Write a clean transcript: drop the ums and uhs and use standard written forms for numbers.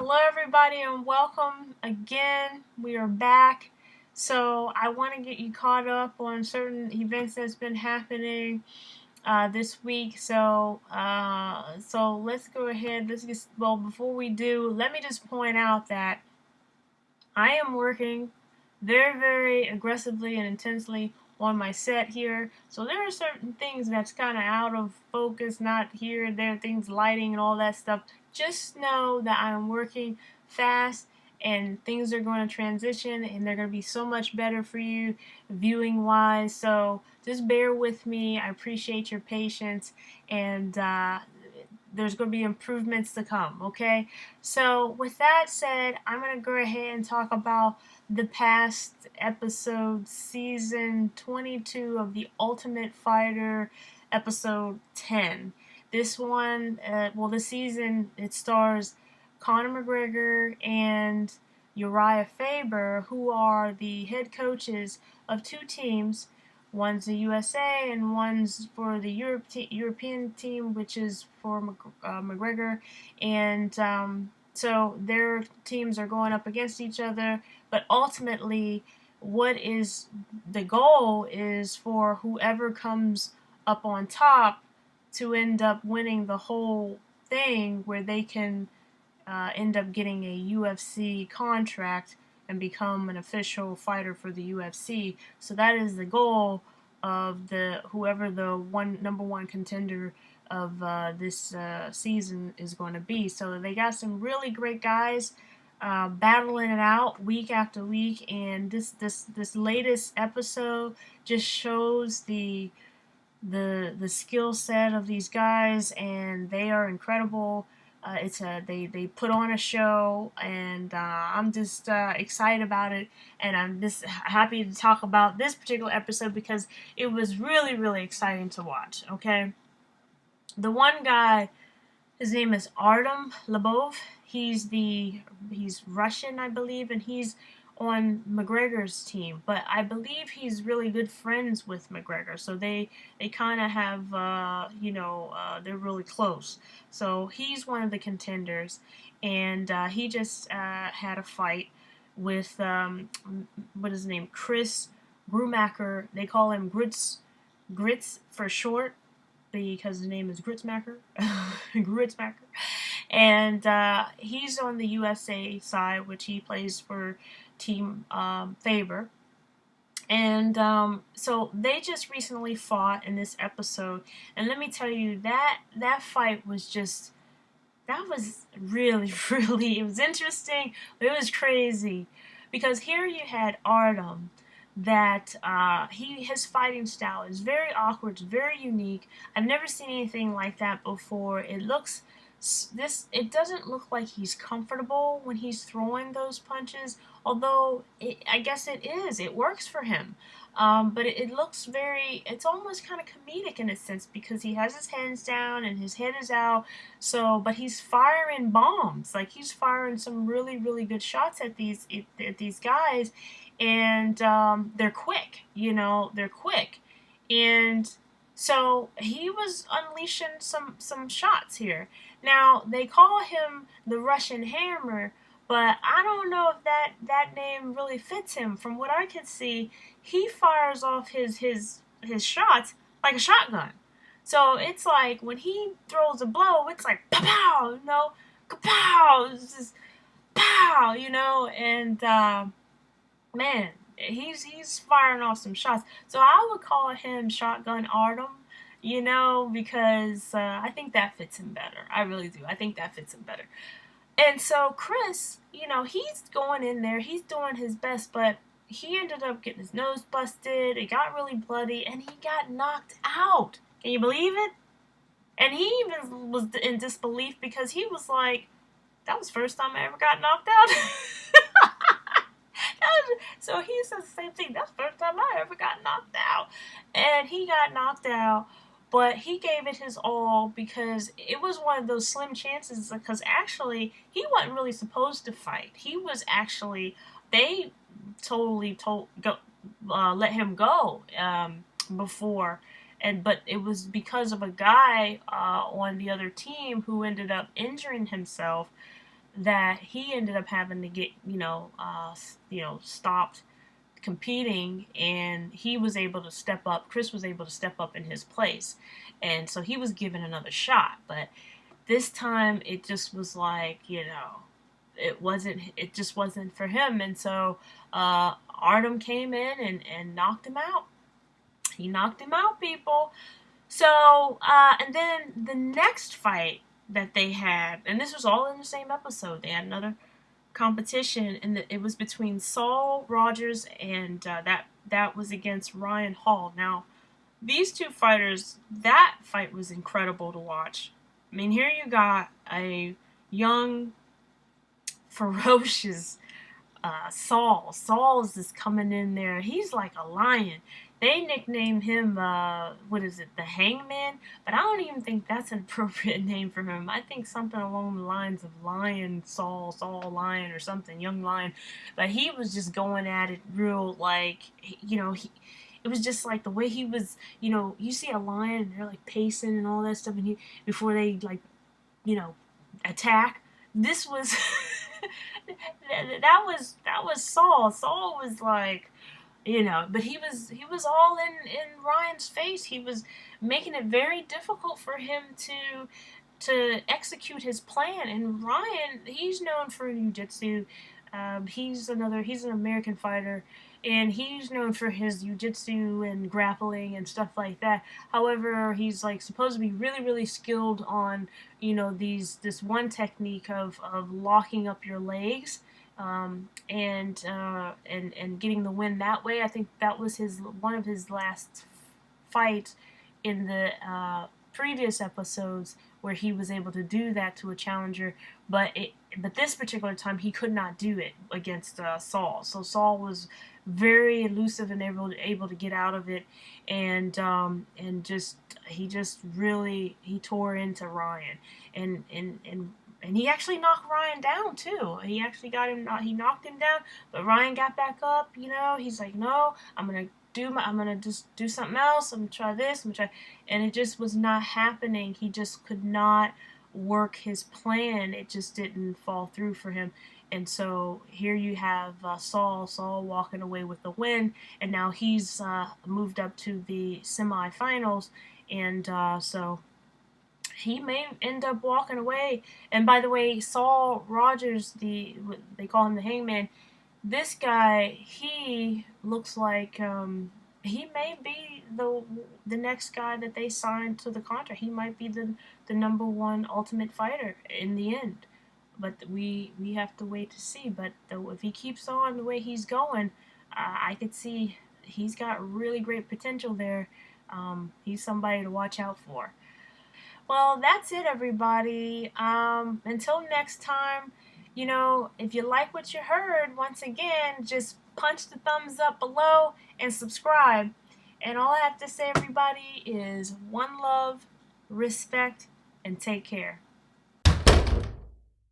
Hello, everybody, and welcome again. We are back. So, I want to get you caught up on certain events that's been happening this week. So let's go ahead. Before we do, let me just point out that I am working very, very aggressively and intensely on my set here. So there are certain things that's kind of out of focus, not here and there, things lighting and all that stuff. Just know that I am working fast and things are going to transition and they're going to be so much better for you viewing wise. So just bear with me. I appreciate your patience and there's going to be improvements to come, okay? So, with that said, I'm going to go ahead and talk about the past episode, season 22 of The Ultimate Fighter, episode 10. This one, this season, it stars Conor McGregor and Uriah Faber, who are the head coaches of two teams. One's the USA and one's for the European team, which is for McGregor. And so their teams are going up against each other. But ultimately, what is the goal is for whoever comes up on top to end up winning the whole thing, where they can end up getting a UFC contract and become an official fighter for the UFC. So that is the goal of the whoever the number one contender of this season is going to be. So they got some really great guys battling it out week after week, and this latest episode just shows the skill set of these guys, and they are incredible. They put on a show, and I'm just excited about it, and I'm just happy to talk about this particular episode because it was really, really exciting to watch. Okay, the one guy, his name is Artem Lebov. He's Russian, I believe, and he's on McGregor's team. But I believe he's really good friends with McGregor, so they kind of have they're really close. So he's one of the contenders, and he just had a fight with what is his name, Chris Grumacher. They call him Grits for short because his name is Gritsmacker. Gritsmacker. And he's on the USA side, which he plays for Team Faber. And so they just recently fought in this episode. And let me tell you, that fight was just, that was really, really, it was interesting. It was crazy. Because here you had Artem, that his fighting style is very awkward, it's very unique. I've never seen anything like that before. It doesn't look like he's comfortable when he's throwing those punches, although I guess it is. It works for him. But it looks it's almost kind of comedic in a sense because he has his hands down and his head is out. So, but he's firing bombs. Like he's firing some really, really good shots at these guys, and they're quick. They're quick, and so he was unleashing some shots here. Now they call him the Russian Hammer, but I don't know if that name really fits him. From what I can see, he fires off his shots like a shotgun. So it's like when he throws a blow, it's like pow pow, kapow, it's just pow, and man, he's firing off some shots. So I would call him Shotgun Artem, because I think that fits him better. I really do. I think that fits him better. And so Chris, he's going in there, he's doing his best, but he ended up getting his nose busted. It got really bloody, and he got knocked out. Can you believe it? And he even was in disbelief because he was like, "That was the first time I ever got knocked out." So he says the same thing. That's the first time I ever got knocked out. And he got knocked out, but he gave it his all because it was one of those slim chances, because actually he wasn't really supposed to fight. He was actually, they totally let him go before. But it was because of a guy on the other team who ended up injuring himself that he ended up having to get, stopped competing, and he was able to step up. Chris was able to step up in his place, and so he was given another shot. But this time, it just was like, it just wasn't for him, and so Artem came in and knocked him out. He knocked him out, people. So, and then the next fight that they had, and this was all in the same episode, they had another competition, and it was between Saul Rogers and that was against Ryan Hall. Now, these two fighters, that fight was incredible to watch. I mean, here you got a young, ferocious Saul. Saul's just coming in there. He's like a lion. They nicknamed him, what is it, the Hangman? But I don't even think that's an appropriate name for him. I think something along the lines of Lion Saul, Saul Lion, or something, Young Lion. But he was just going at it real, like, it was just like the way he was, you see a lion and they're like pacing and all that stuff, and before they like, attack. This was that was Saul. Saul was like, but he was all in Ryan's face. He was making it very difficult for him to execute his plan. And Ryan, he's known for jiu-jitsu. He's an American fighter, and he's known for his jiu-jitsu and grappling and stuff like that. However, he's like supposed to be really, really skilled on, this one technique of locking up your legs, and getting the win that way. I think that was one of his last fights in the previous episodes, where he was able to do that to a challenger, but this particular time he could not do it against Saul. So Saul was very elusive and able to get out of it, and he tore into Ryan, and he actually knocked Ryan down too. He actually he knocked him down, but Ryan got back up. He's like, no, I'm gonna just do something else. I'm gonna try this. And it just was not happening. He just could not work his plan. It just didn't fall through for him. And so here you have Saul walking away with the win, and now he's moved up to the semifinals, and so he may end up walking away. And by the way, Saul Rogers, they call him the Hangman. This guy, he looks like he may be the next guy that they signed to the contract. He might be the number one Ultimate Fighter in the end. But we have to wait to see. But if he keeps on the way he's going, I could see he's got really great potential there. He's somebody to watch out for. Well, that's it, everybody. Until next time, if you like what you heard, once again, just punch the thumbs up below and subscribe. And all I have to say, everybody, is one love, respect, and take care.